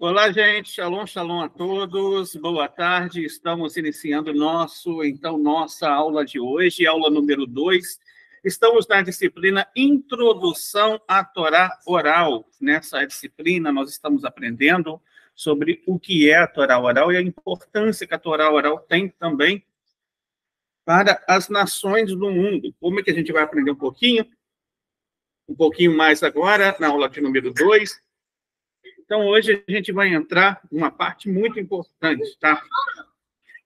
Olá, gente. Shalom, shalom a todos. Boa tarde. Estamos iniciando nossa aula de hoje, aula número 2. Estamos na disciplina Introdução à Torá Oral. Nessa disciplina, nós estamos aprendendo sobre o que é a Torá Oral e a importância que a Torá Oral tem também para as nações do mundo. Como é que a gente vai aprender um pouquinho mais agora, na aula de número 2. Então, hoje a gente vai entrar numa parte muito importante, tá?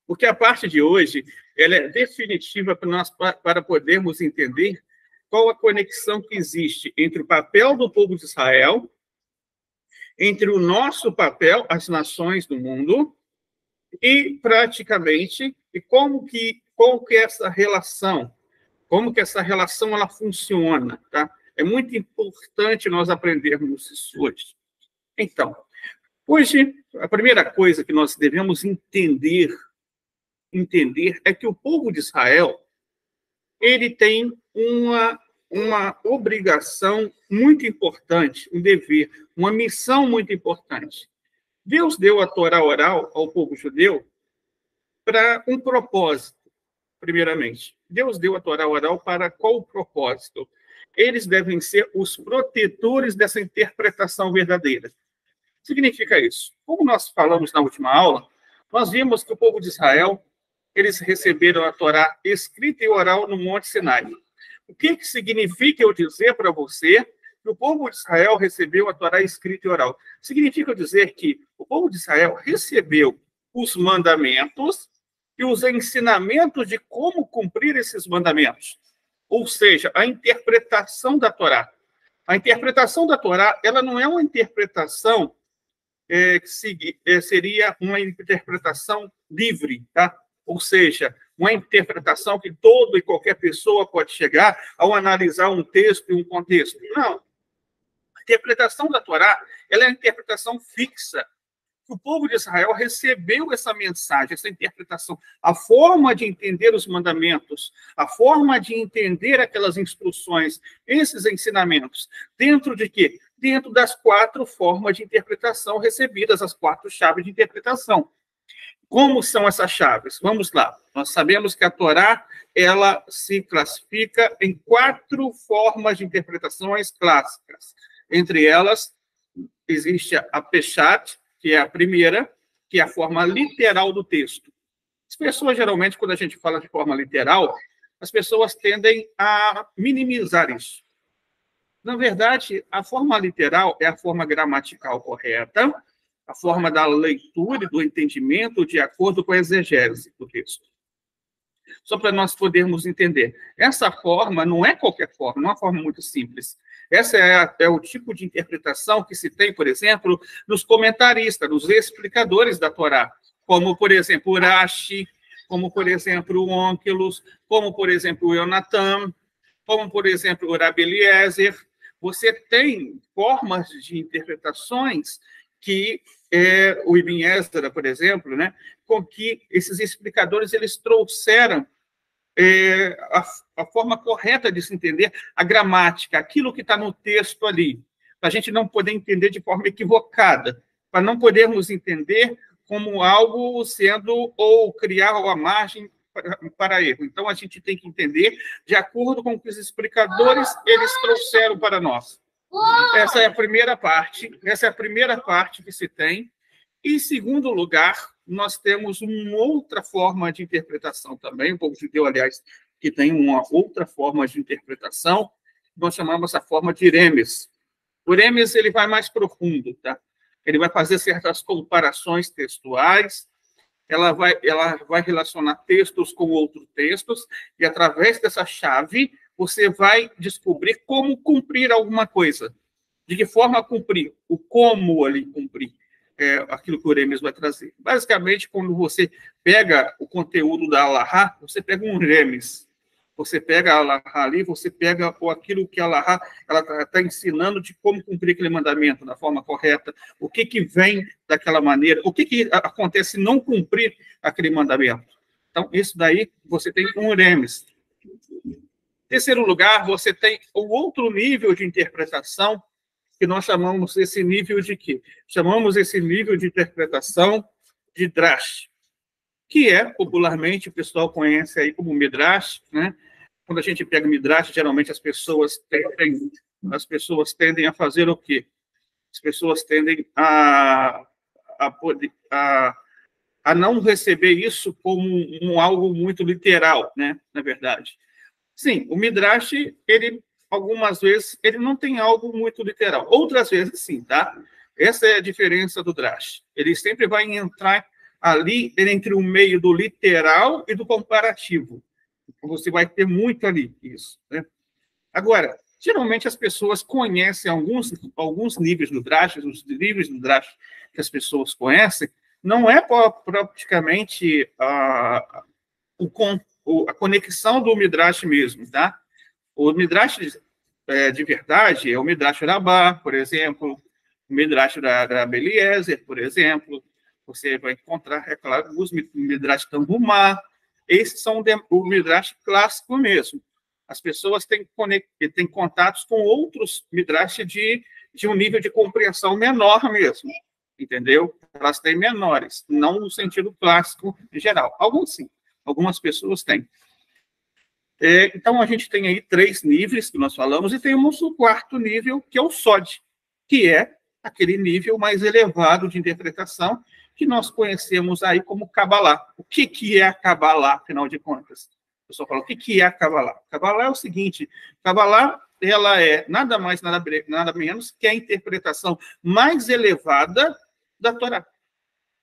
Porque a parte de hoje, ela é definitiva para podermos entender qual a conexão que existe entre o papel do povo de Israel, entre o nosso papel, as nações do mundo, e praticamente, qual que é essa relação, como que essa relação ela funciona, tá? É muito importante nós aprendermos isso hoje. Então, hoje, a primeira coisa que nós devemos entender é que o povo de Israel, ele tem uma obrigação muito importante, um dever, uma missão muito importante. Deus deu a Torá oral ao povo judeu para um propósito, primeiramente. Deus deu a Torá oral para qual propósito? Eles devem ser os protetores dessa interpretação verdadeira. Significa isso. Como nós falamos na última aula, nós vimos que o povo de Israel, eles receberam a Torá escrita e oral no Monte Sinai. O que significa eu dizer para você que o povo de Israel recebeu a Torá escrita e oral? Significa eu dizer que o povo de Israel recebeu os mandamentos e os ensinamentos de como cumprir esses mandamentos. Ou seja, a interpretação da Torá. A interpretação da Torá, ela não é uma interpretação seria uma interpretação livre, tá? Ou seja, uma interpretação que toda e qualquer pessoa pode chegar ao analisar um texto e um contexto. Não. A interpretação da Torá, ela é uma interpretação fixa. O povo de Israel recebeu essa mensagem, essa interpretação, a forma de entender os mandamentos, a forma de entender aquelas instruções, esses ensinamentos, dentro de quê? Dentro das 4 formas de interpretação recebidas, as 4 chaves de interpretação. Como são essas chaves? Vamos lá. Nós sabemos que a Torá, ela se classifica em 4 formas de interpretações clássicas. Entre elas, existe a Peshat, que é a primeira, que é a forma literal do texto. As pessoas, geralmente, quando a gente fala de forma literal, as pessoas tendem a minimizar isso. Na verdade, a forma literal é a forma gramatical correta, a forma da leitura e do entendimento de acordo com a exegese do texto. Só para nós podermos entender. Essa forma não é qualquer forma, não é uma forma muito simples. Essa é o tipo de interpretação que se tem, por exemplo, nos comentaristas, nos explicadores da Torá, como, por exemplo, o Rashi, como, por exemplo, o Onkelos, como, por exemplo, o Yonatan, como, por exemplo, o Rabi Eliezer. Você tem formas de interpretações que o Ibn Ezra, por exemplo, né, com que esses explicadores eles trouxeram a forma correta de se entender a gramática, aquilo que está no texto ali, para a gente não poder entender de forma equivocada, para não podermos entender como algo sendo ou criar uma margem para erro. Então, a gente tem que entender de acordo com o que os explicadores eles trouxeram para nós. Essa é a primeira parte que se tem. E, em segundo lugar, nós temos uma outra forma de interpretação também, o povo judeu, aliás, que tem uma outra forma de interpretação, nós chamamos a forma de Remes. O Remes, ele vai mais profundo, tá? Ele vai fazer certas comparações textuais, ela vai relacionar textos com outros textos, e através dessa chave, você vai descobrir como cumprir alguma coisa. De que forma cumprir, o como ali cumprir. Aquilo que o Remes vai trazer. Basicamente, quando você pega o conteúdo da Alahá, você pega um Remes. Você pega a Alahá ali, você pega aquilo que a Alahá está ensinando de como cumprir aquele mandamento da forma correta, o que vem daquela maneira, o que acontece se não cumprir aquele mandamento. Então, isso daí, você tem um Remes. Em terceiro lugar, você tem o outro nível de interpretação, que nós chamamos esse nível de quê? Chamamos esse nível de interpretação de Drash, que é, popularmente, o pessoal conhece aí como Midrash, né? Quando a gente pega Midrash, geralmente as pessoas tendem a fazer o quê? As pessoas tendem a não receber isso como algo muito literal, né? Na verdade. Sim, o Midrash, ele, algumas vezes, ele não tem algo muito literal. Outras vezes, sim, tá? Essa é a diferença do Drash. Ele sempre vai entrar ali entre o meio do literal e do comparativo. Você vai ter muito ali isso, né? Agora, geralmente as pessoas conhecem alguns níveis do Drash, os níveis do Drash que as pessoas conhecem, não é praticamente a conexão do Midrash mesmo, tá? O Midrash de verdade é o Midrash Rabbah, por exemplo, o Midrash da Beliezer, por exemplo. Você vai encontrar, é claro, os Midrash Tanhumá. Esses são o Midrash clássico mesmo. As pessoas têm contatos com outros Midrash de um nível de compreensão menor mesmo, entendeu? Elas têm menores, não no sentido clássico em geral. Alguns sim, algumas pessoas têm. Então, a gente tem aí 3 níveis que nós falamos, e temos o 4º nível, que é o Sod, que é aquele nível mais elevado de interpretação que nós conhecemos aí como Kabbalah. O que é a Kabbalah, afinal de contas? O pessoal fala, o que é a Kabbalah? Kabbalah é o seguinte, Kabbalah, ela é nada mais, nada menos que a interpretação mais elevada da Torá.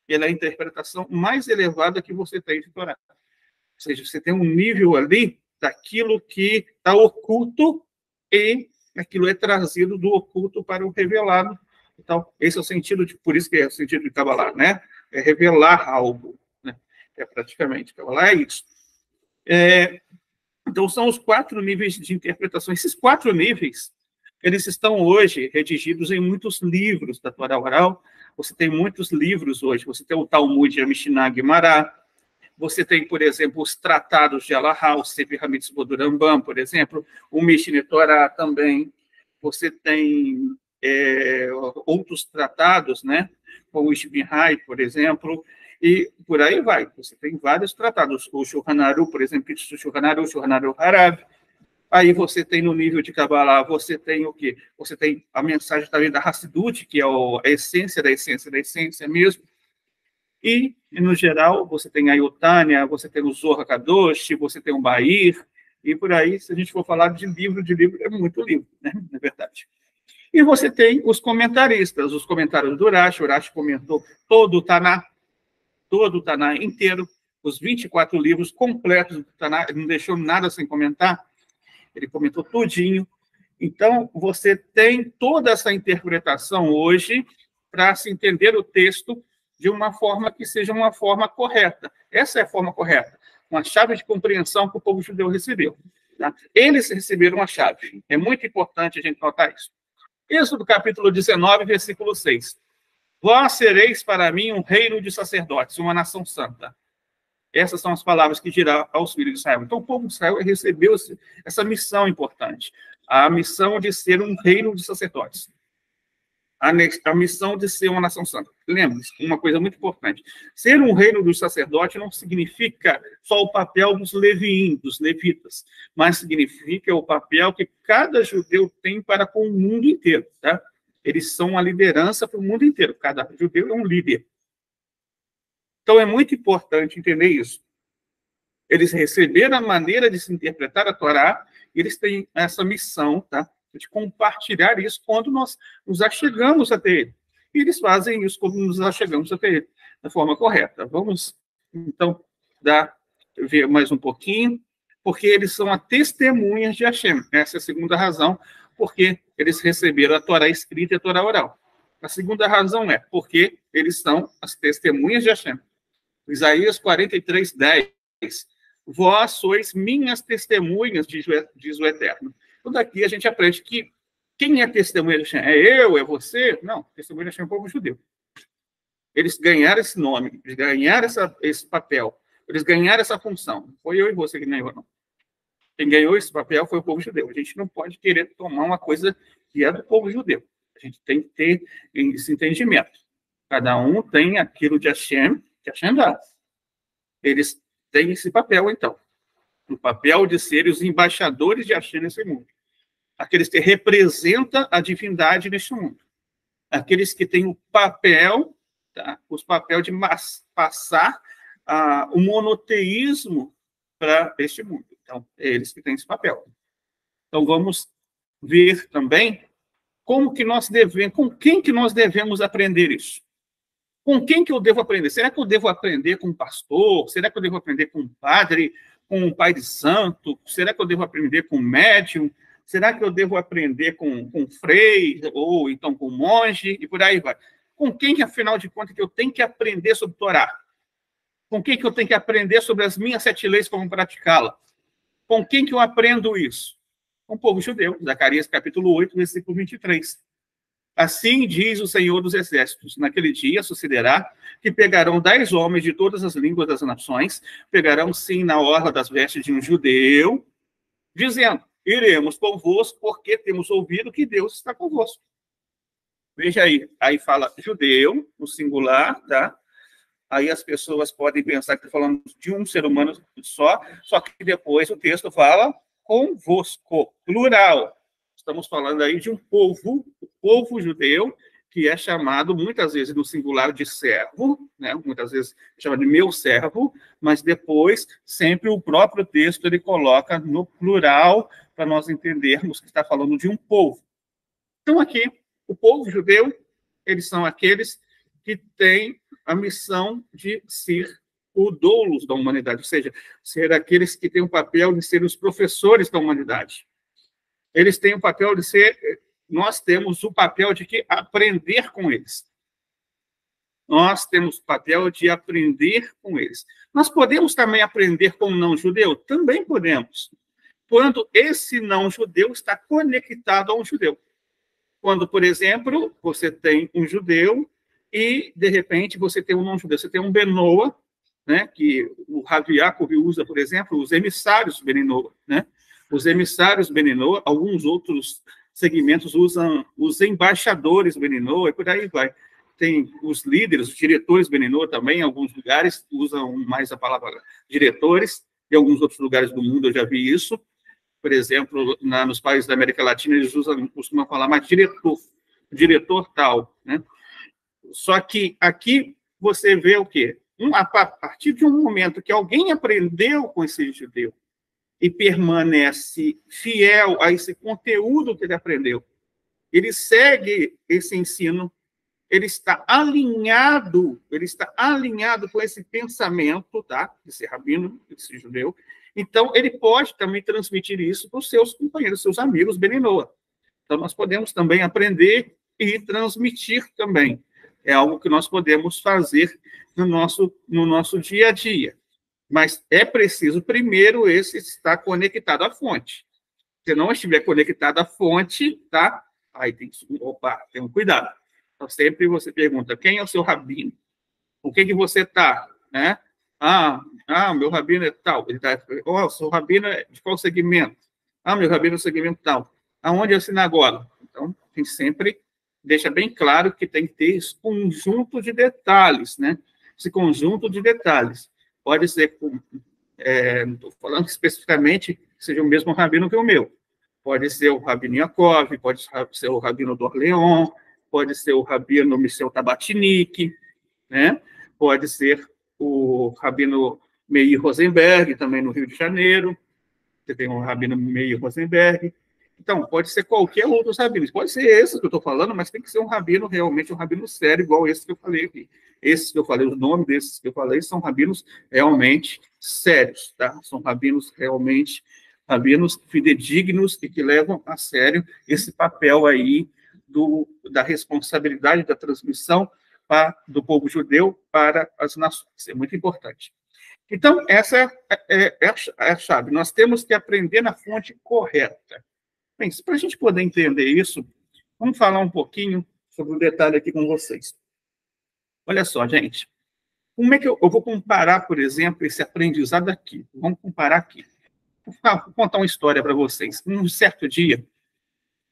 Ela é a interpretação mais elevada que você tem de Torá. Ou seja, você tem um nível ali daquilo que está oculto e aquilo é trazido do oculto para o revelado. Então, esse é o sentido, por isso que é o sentido de Kabbalah, né? É revelar algo, né? É praticamente, Kabbalah é isso. Então, são os 4 níveis de interpretação. Esses 4 níveis, eles estão hoje redigidos em muitos livros da Torá oral. Você tem muitos livros hoje. Você tem o Talmud, a Mishnah, Guimará. Você tem, por exemplo, os tratados de Alahá, o Sefer HaMitzvot do Rambam, por exemplo, o Mishneh Torah também. Você tem outros tratados, né? Como o Ishbihai, por exemplo, e por aí vai. Você tem vários tratados. O Shulchan Aruch, por exemplo, o Shulchan Aruch Harav. Aí você tem no nível de Kabbalah, você tem o quê? Você tem a mensagem também da Hassidut, que é a essência da essência mesmo. E, no geral, você tem a Yotânia, você tem o Zohar Kadosh, você tem o Bahir, e por aí, se a gente for falar de livro, é muito livro, né? Na verdade. E você tem os comentaristas, os comentários do Urash. O Urash comentou todo o Taná inteiro, os 24 livros completos do Taná, ele não deixou nada sem comentar, ele comentou tudinho. Então, você tem toda essa interpretação hoje para se entender o texto de uma forma que seja uma forma correta. Essa é a forma correta, uma chave de compreensão que o povo judeu recebeu. Tá? Eles receberam a chave. É muito importante a gente notar isso. Êxodo capítulo 19, versículo 6. Vós sereis para mim um reino de sacerdotes, uma nação santa. Essas são as palavras que dirá aos filhos de Israel. Então, o povo de Israel recebeu essa missão importante, a missão de ser um reino de sacerdotes, a missão de ser uma nação santa. Lembre-se, uma coisa muito importante, ser um reino dos sacerdotes não significa só o papel dos dos levitas, mas significa o papel que cada judeu tem para com o mundo inteiro, tá? Eles são a liderança para o mundo inteiro, cada judeu é um líder. Então, é muito importante entender isso. Eles receberam a maneira de se interpretar a Torá, e eles têm essa missão, tá? De compartilhar isso quando nós nos achegamos até ele. E eles fazem isso quando nos achegamos até ele, da forma correta. Vamos, então, ver mais um pouquinho, porque eles são as testemunhas de Hashem. Essa é a segunda razão, porque eles receberam a Torá escrita e a Torá oral. A segunda razão é porque eles são as testemunhas de Hashem. Isaías 43, 10. Vós sois minhas testemunhas, diz o Eterno. Então, daqui a gente aprende que quem é testemunha de Hashem? É eu? É você? Não, testemunha de Hashem é o povo judeu. Eles ganharam esse nome, eles ganharam esse papel, eles ganharam essa função. Não foi eu e você que ganhou, não. Quem ganhou esse papel foi o povo judeu. A gente não pode querer tomar uma coisa que é do povo judeu. A gente tem que ter esse entendimento. Cada um tem aquilo de Hashem, que Hashem dá. Eles têm esse papel, então. O papel de serem os embaixadores de Hashem nesse mundo. Aqueles que representam a divindade neste mundo. Aqueles que têm o papel, tá? Os papel de passar o monoteísmo para este mundo. Então, é eles que têm esse papel. Então, vamos ver também como que nós devemos, com quem que nós devemos aprender isso. Com quem que eu devo aprender? Será que eu devo aprender com um pastor? Será que eu devo aprender com um padre? Com um pai de santo? Será que eu devo aprender com um médium? Será que eu devo aprender com um frei? Ou então com um monge? E por aí vai. Com quem que, afinal de contas, que eu tenho que aprender sobre Torá? Com quem que eu tenho que aprender sobre as minhas 7 leis, como praticá-la? Com quem que eu aprendo isso? Com o povo judeu. Zacarias, capítulo 8, versículo 23. Assim diz o Senhor dos Exércitos: naquele dia sucederá que pegarão 10 homens de todas as línguas das nações, pegarão sim na orla das vestes de um judeu, dizendo: iremos convosco, porque temos ouvido que Deus está convosco. Veja aí fala judeu, no singular, tá? Aí as pessoas podem pensar que está falando de um ser humano só que depois o texto fala convosco, plural. Estamos falando aí de um povo, o povo judeu, que é chamado muitas vezes no singular de servo, né? Muitas vezes chama de meu servo, mas depois sempre o próprio texto ele coloca no plural para nós entendermos que está falando de um povo. Então aqui, o povo judeu, eles são aqueles que têm a missão de ser o doulos da humanidade, ou seja, ser aqueles que têm o papel de ser os professores da humanidade. Eles têm o papel de ser, nós temos o papel de que aprender com eles. Nós temos o papel de aprender com eles. Nós podemos também aprender com o não-judeu? Também podemos. Quando esse não-judeu está conectado a um judeu. Quando, por exemplo, você tem um judeu e, de repente, você tem um não-judeu. Você tem um Benoa, né, que o Rav Yaakov usa, por exemplo, os emissários Beninoa, né? Os emissários Beninoa, alguns outros segmentos usam os embaixadores Beninoa, e por aí vai. Tem os líderes, os diretores Beninoa também, em alguns lugares usam mais a palavra diretores, em alguns outros lugares do mundo eu já vi isso. Por exemplo, nos países da América Latina, eles costumam falar mais diretor tal, né? Só que aqui você vê o quê? A partir de um momento que alguém aprendeu com esse judeu, e permanece fiel a esse conteúdo que ele aprendeu, ele segue esse ensino, ele está alinhado com esse pensamento, tá? Desse rabino, desse judeu. Então, ele pode também transmitir isso para os seus companheiros, seus amigos Beninoa. Então, nós podemos também aprender e transmitir também. É algo que nós podemos fazer no nosso dia a dia. Mas é preciso, primeiro, esse estar conectado à fonte. Se não estiver conectado à fonte, tá? Aí tem um cuidado. Então, sempre você pergunta, quem é o seu rabino? Com quem que você está? Né? Meu rabino é tal. Ele tá, o seu rabino é de qual segmento? Meu rabino é do segmento tal. Aonde é a sinagoga? Então, tem sempre, deixa bem claro que tem que ter esse conjunto de detalhes, né? Esse conjunto de detalhes. Pode ser, não estou falando especificamente que seja o mesmo rabino que o meu. Pode ser o rabino Yaakov, pode ser o rabino do Orleans, pode ser o rabino Michel Tabatinique, né? Pode ser o rabino Meir Rosenberg, também no Rio de Janeiro. Você tem o rabino Meir Rosenberg. Então, pode ser qualquer outro rabino. Pode ser esse que eu estou falando, mas tem que ser um rabino, realmente um rabino sério, igual esse que eu falei aqui. Esses que eu falei, os nomes desses que eu falei, são rabinos realmente sérios, tá? São rabinos realmente, rabinos fidedignos e que levam a sério esse papel aí da responsabilidade da transmissão do povo judeu para as nações. Isso é muito importante. Então, essa é a chave. Nós temos que aprender na fonte correta. Bem, para a gente poder entender isso, vamos falar um pouquinho sobre o detalhe aqui com vocês. Olha só, gente. Como é que eu vou comparar, por exemplo, esse aprendizado aqui? Vamos comparar aqui. Vou contar uma história para vocês. Um certo dia,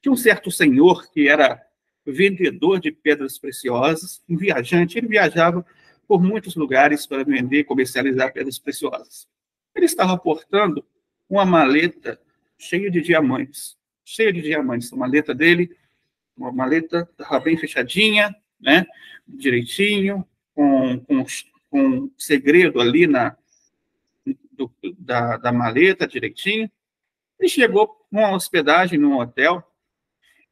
tinha um certo senhor que era vendedor de pedras preciosas, um viajante. Ele viajava por muitos lugares para vender e comercializar pedras preciosas. Ele estava portando uma maleta cheia de diamantes. Cheia de diamantes. A maleta dele, uma maleta estava bem fechadinha, né? Direitinho, com segredo ali da maleta, direitinho. Ele chegou numa hospedagem, num hotel,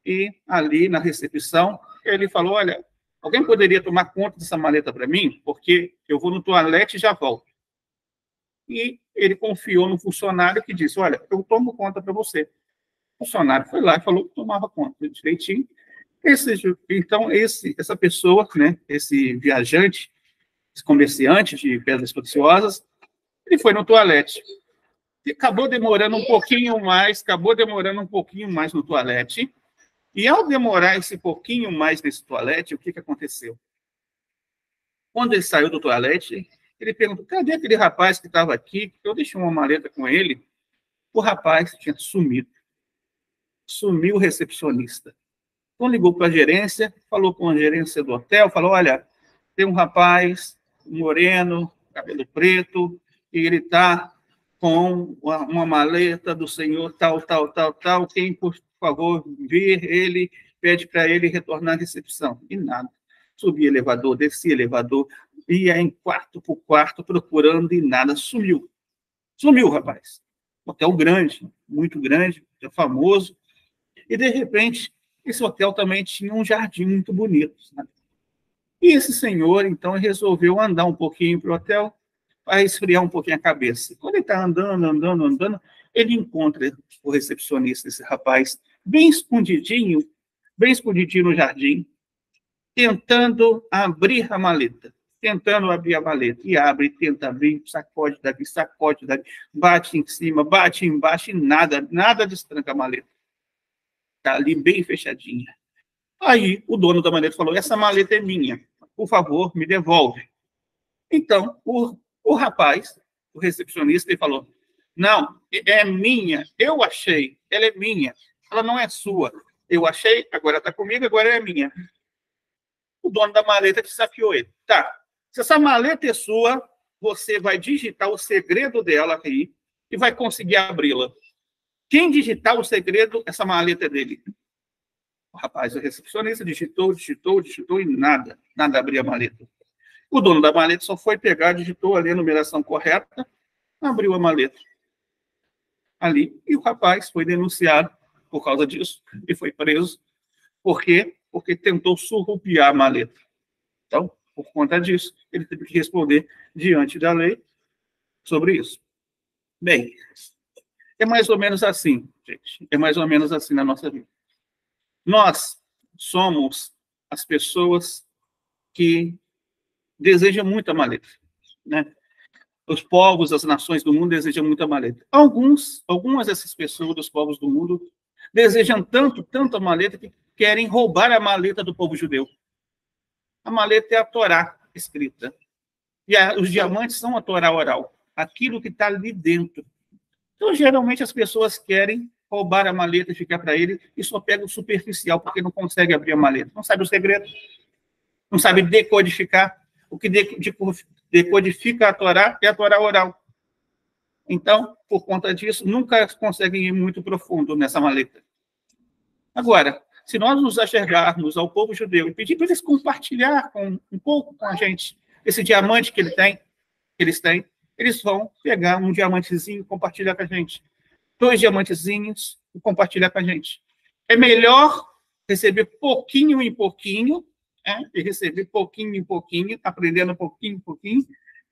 e ali na recepção, ele falou, olha, alguém poderia tomar conta dessa maleta para mim? Porque eu vou no toalete e já volto. E ele confiou no funcionário que disse, olha, eu tomo conta para você. O funcionário foi lá e falou que tomava conta direitinho. Então, essa pessoa, né, esse viajante, esse comerciante de pedras preciosas, ele foi no toalete. Acabou demorando um pouquinho mais no toalete. E ao demorar esse pouquinho mais nesse toalete, o que aconteceu? Quando ele saiu do toalete, ele perguntou, cadê aquele rapaz que estava aqui? Eu deixei uma maleta com ele. O rapaz tinha sumido. Sumiu o recepcionista. Então ligou para a gerência, falou com a gerência do hotel, falou, olha, tem um rapaz, moreno, cabelo preto, e ele está com uma maleta do senhor tal, quem, por favor, vir ele, pede para ele retornar à recepção. E nada. Subia elevador, descia elevador, ia em quarto por quarto, procurando e nada. Sumiu. Sumiu, rapaz. Hotel grande, muito grande, famoso. E, de repente, esse hotel também tinha um jardim muito bonito, sabe? E esse senhor, então, resolveu andar um pouquinho para o hotel para esfriar um pouquinho a cabeça. Quando ele está andando, ele encontra o recepcionista, esse rapaz, bem escondidinho no jardim, tentando abrir a maleta. E abre, tenta abrir, sacode daqui, bate em cima, bate embaixo, e nada destranca a maleta. Está ali bem fechadinha. Aí o dono da maleta falou, essa maleta é minha, por favor, me devolve. Então, o rapaz, o recepcionista, ele falou, não, é minha, eu achei, ela é minha, ela não é sua. Eu achei, agora está comigo, agora é minha. O dono da maleta desafiou ele. Tá, se essa maleta é sua, você vai digitar o segredo dela aí e vai conseguir abri-la. Quem digitar o segredo, essa maleta é dele. O rapaz, o recepcionista, digitou e nada abria a maleta. O dono da maleta só foi pegar, digitou ali a numeração correta, abriu a maleta. Ali, e o rapaz foi denunciado por causa disso e foi preso. Por quê? Porque tentou surrupiar a maleta. Então, por conta disso, ele teve que responder diante da lei sobre isso. Bem, é mais ou menos assim, gente. É mais ou menos assim na nossa vida. Nós somos as pessoas que desejam muita maleta, né? Os povos, as nações do mundo desejam muita maleta. Algumas dessas pessoas dos povos do mundo desejam tanto a maleta que querem roubar a maleta do povo judeu. A maleta é a Torá escrita. E os diamantes são a Torá oral, aquilo que está ali dentro. Então, geralmente, as pessoas querem roubar a maleta e ficar para ele e só pega o superficial, porque não consegue abrir a maleta. Não sabe o segredo, não sabe decodificar. O que decodifica a Torá é a Torá oral. Então, por conta disso, nunca conseguem ir muito profundo nessa maleta. Agora, se nós nos achegarmos ao povo judeu e pedir para eles compartilhar um pouco com a gente esse diamante que eles têm, eles vão pegar um diamantezinho e compartilhar com a gente. 2 diamantezinhos e compartilhar com a gente. É melhor receber pouquinho em pouquinho, e receber pouquinho em pouquinho, aprendendo pouquinho em pouquinho,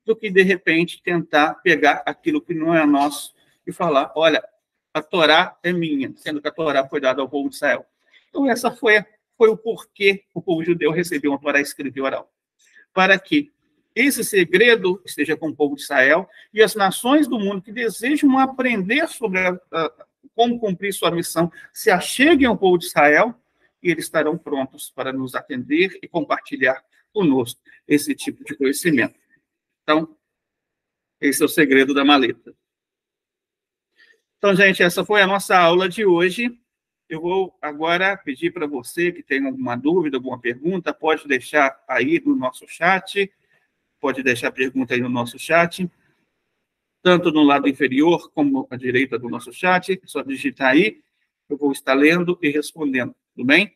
do que, de repente, tentar pegar aquilo que não é nosso e falar, olha, a Torá é minha, sendo que a Torá foi dada ao povo de Israel. Então, essa foi o porquê o povo judeu recebeu uma Torá escrita e oral. Para que esse segredo esteja com o povo de Israel e as nações do mundo que desejam aprender sobre como cumprir sua missão se acheguem ao povo de Israel e eles estarão prontos para nos atender e compartilhar conosco esse tipo de conhecimento. Então, esse é o segredo da maleta. Então, gente, essa foi a nossa aula de hoje. Eu vou agora pedir para você que tem alguma dúvida, alguma pergunta, pode deixar aí no nosso chat, pode deixar a pergunta aí no nosso chat, tanto no lado inferior como à direita do nosso chat, é só digitar aí, eu vou estar lendo e respondendo, tudo bem?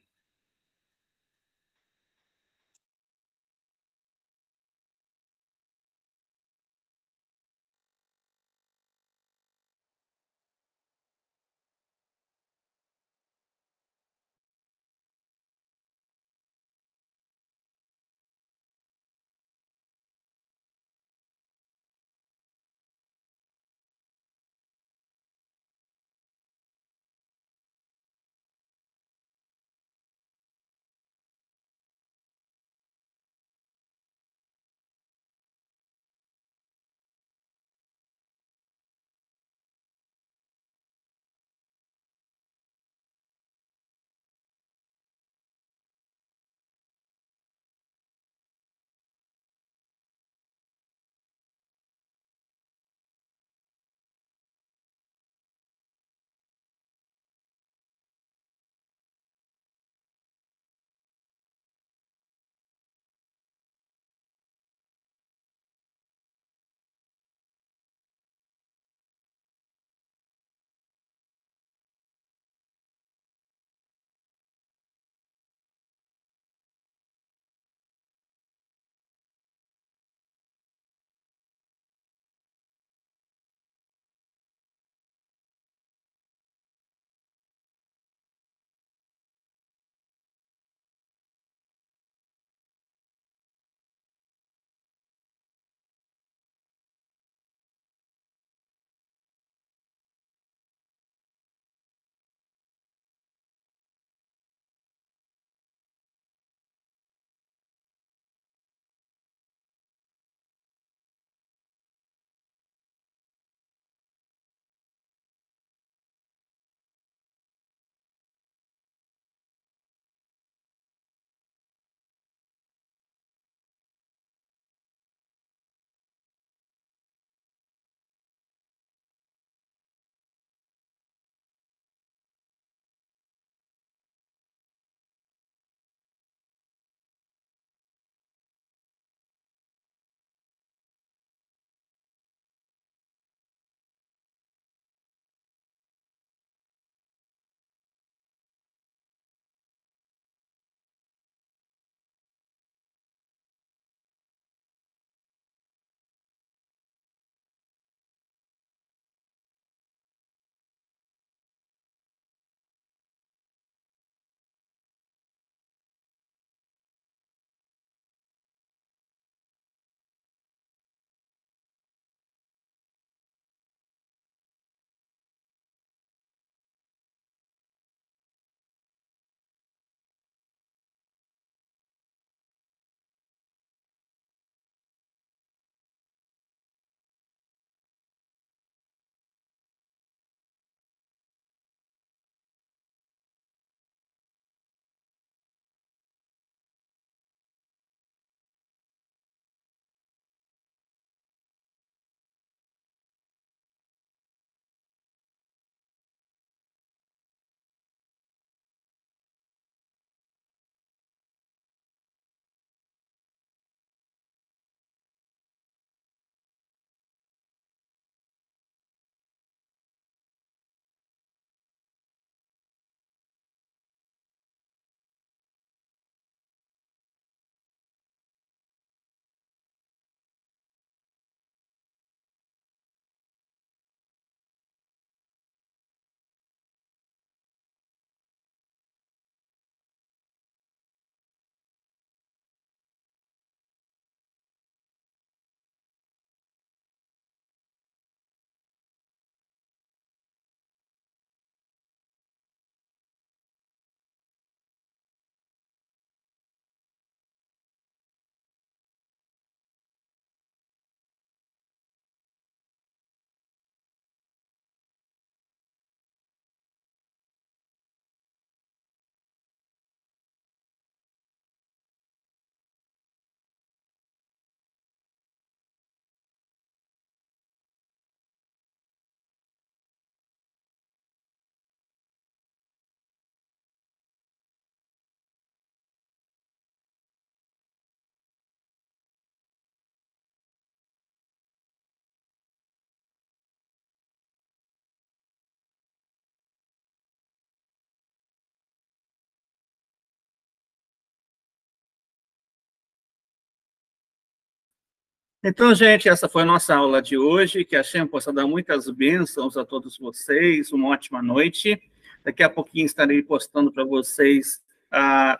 Então, gente, essa foi a nossa aula de hoje. Que a Shem possa dar muitas bênçãos a todos vocês. Uma ótima noite. Daqui a pouquinho estarei postando para vocês a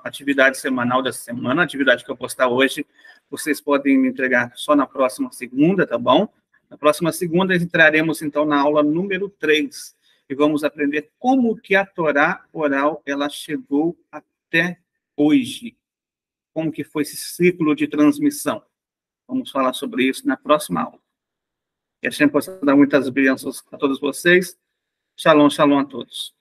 atividade semanal dessa semana. A atividade que eu postar hoje, vocês podem me entregar só na próxima segunda, tá bom? Na próxima segunda, entraremos, então, na aula número 3. E vamos aprender como que a Torá oral ela chegou até hoje. Como que foi esse ciclo de transmissão. Vamos falar sobre isso na próxima aula. Que a Shem possa dar muitas bênçãos a todos vocês. Shalom, shalom a todos.